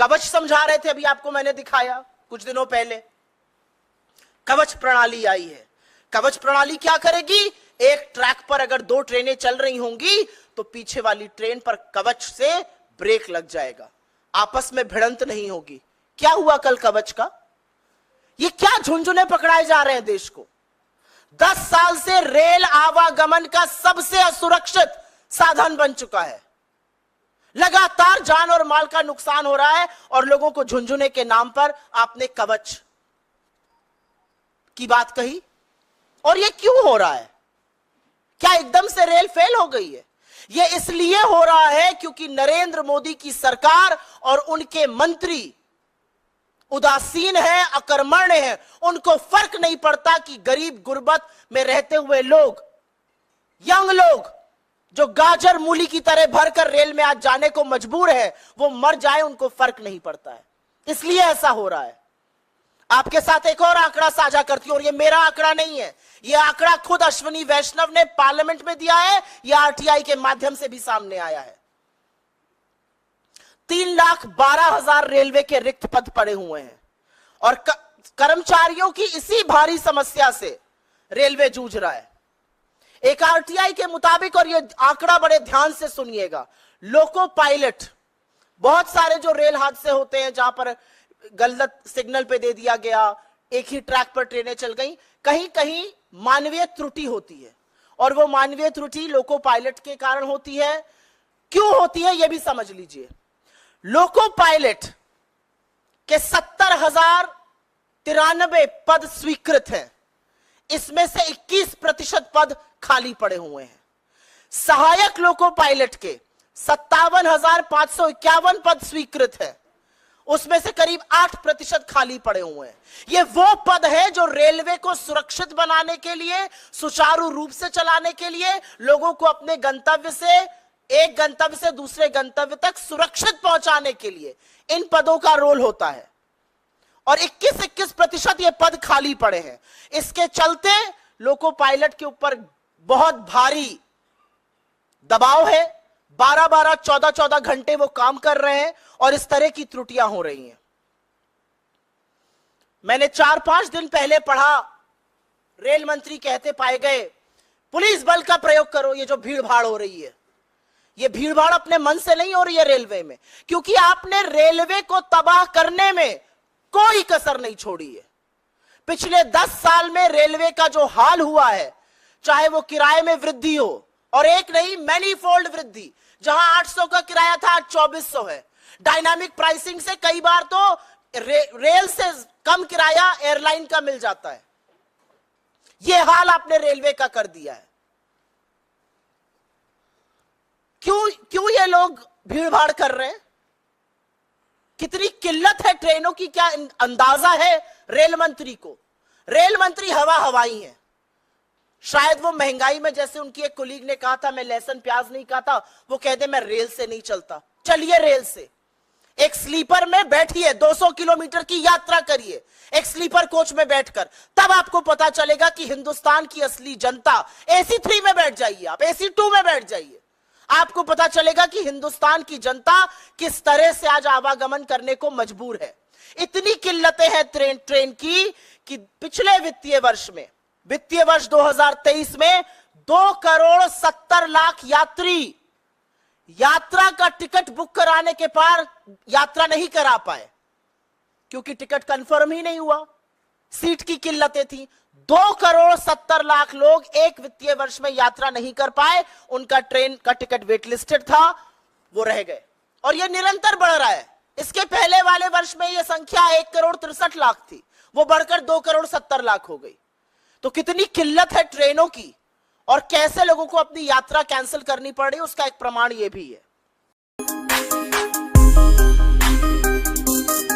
कवच समझा रहे थे, अभी आपको मैंने दिखाया कुछ दिनों पहले। कवच प्रणाली आई है। कवच प्रणाली क्या करेगी? एक ट्रैक पर अगर दो ट्रेनें चल रही होंगी तो पीछे वाली ट्रेन पर कवच से ब्रेक लग जाएगा, आपस में भिड़ंत नहीं होगी। क्या हुआ कल कवच का? ये क्या झुंझुने पकड़ाए जा रहे हैं देश को? 10 साल से रेल आवागमन का सबसे असुरक्षित साधन बन चुका है। लगातार जान और माल का नुकसान हो रहा है और लोगों को झुंझुने के नाम पर आपने कवच की बात कही। और ये क्यों हो रहा है? क्या एकदम से रेल फेल हो गई है? ये इसलिए हो रहा है क्योंकि नरेंद्र मोदी की सरकार और उनके मंत्री उदासीन है, अकर्मण्य है। उनको फर्क नहीं पड़ता कि गरीब गुर्बत में रहते हुए लोग, यंग लोग जो गाजर मूली की तरह भरकर रेल में आज जाने को मजबूर है, वो मर जाए, उनको फर्क नहीं पड़ता है। इसलिए ऐसा हो रहा है। आपके साथ एक और आंकड़ा साझा करती हूं, और ये मेरा आंकड़ा नहीं है, ये आंकड़ा खुद अश्विनी वैष्णव ने पार्लियामेंट में दिया है, यह आरटीआई के माध्यम से भी सामने आया है। 3,12,000 रेलवे के रिक्त पद पड़े हुए हैं और कर्मचारियों की इसी भारी समस्या से रेलवे जूझ रहा है। एक आरटीआई के मुताबिक, और ये आंकड़ा बड़े ध्यान से सुनिएगा, लोको पायलट, बहुत सारे जो रेल हादसे होते हैं जहां पर गलत सिग्नल पे दे दिया गया, एक ही ट्रैक पर ट्रेनें चल गई, कहीं कहीं मानवीय त्रुटि होती है और वो मानवीय त्रुटि लोको पायलट के कारण होती है। क्यों होती है ये भी समझ लीजिए। लोको पायलट के 70,093 पद स्वीकृत हैं, इसमें से 21% पद खाली पड़े हुए हैं। सहायक लोको पायलट के 57,551 पद स्वीकृत हैं, उसमें से करीब 8% खाली पड़े हुए हैं। ये वो पद है जो रेलवे को सुरक्षित बनाने के लिए, सुचारू रूप से चलाने के लिए, लोगों को अपने गंतव्य से, एक गंतव्य से दूसरे गंतव्य तक सुरक्षित पहुंचाने के लिए इन पदों का रोल होता है। और 21% ये पद खाली पड़े हैं। इसके चलते लोको पायलट के ऊपर बहुत भारी दबाव है। 12-12, 14-14 घंटे वो काम कर रहे हैं और इस तरह की त्रुटियां हो रही हैं। मैंने 4-5 दिन पहले पढ़ा, रेल मंत्री कहते पाए गए, पुलिस बल का प्रयोग करो। ये जो भीड़ भाड़ हो रही है, ये भीड़ भाड़ अपने मन से नहीं हो रही है रेलवे में, क्योंकि आपने रेलवे को तबाह करने में कोई कसर नहीं छोड़ी है। पिछले 10 साल में रेलवे का जो हाल हुआ है, चाहे वो किराए में वृद्धि हो, और एक नहीं मैनीफोल्ड वृद्धि, जहां 800 का किराया था आज 2400 है। डायनामिक प्राइसिंग से कई बार तो रेल से कम किराया एयरलाइन का मिल जाता है। यह हाल आपने रेलवे का कर दिया है। क्यों ये लोग भीड़ भाड़ कर रहे हैं? कितनी किल्लत है ट्रेनों की, क्या अंदाजा है रेल मंत्री को? रेल मंत्री हवा हवाई है। शायद वो महंगाई में, जैसे उनकी एक कोलीग ने कहा था, मैं लहसुन प्याज नहीं खाता, वो कहते मैं रेल से नहीं चलता। चलिए रेल से, एक स्लीपर में बैठिए, 200 किलोमीटर की यात्रा करिए एक स्लीपर कोच में बैठकर, तब आपको पता चलेगा कि हिंदुस्तान की असली जनता, AC 3 में बैठ जाइए, आप AC 2 में बैठ जाइए, आपको पता चलेगा कि हिंदुस्तान की जनता किस तरह से आज आवागमन करने को मजबूर है। इतनी किल्लतें हैं ट्रेन की कि पिछले वित्तीय वर्ष में, वित्तीय वर्ष 2023 में 2,70,00,000 यात्री यात्रा का टिकट बुक कराने के पार यात्रा नहीं करा पाए, क्योंकि टिकट कंफर्म ही नहीं हुआ, सीट की किल्लतें थी। 2,70,00,000 लोग एक वित्तीय वर्ष में यात्रा नहीं कर पाए, उनका ट्रेन का टिकट वेट लिस्टेड था, वो रह गए। और यह निरंतर बढ़ रहा है। इसके पहले वाले वर्ष में यह संख्या 1,63,00,000 थी, वो बढ़कर 2,70,00,000 हो गई। तो कितनी किल्लत है ट्रेनों की, और कैसे लोगों को अपनी यात्रा कैंसिल करनी पड़ रही है, उसका एक प्रमाण यह भी है।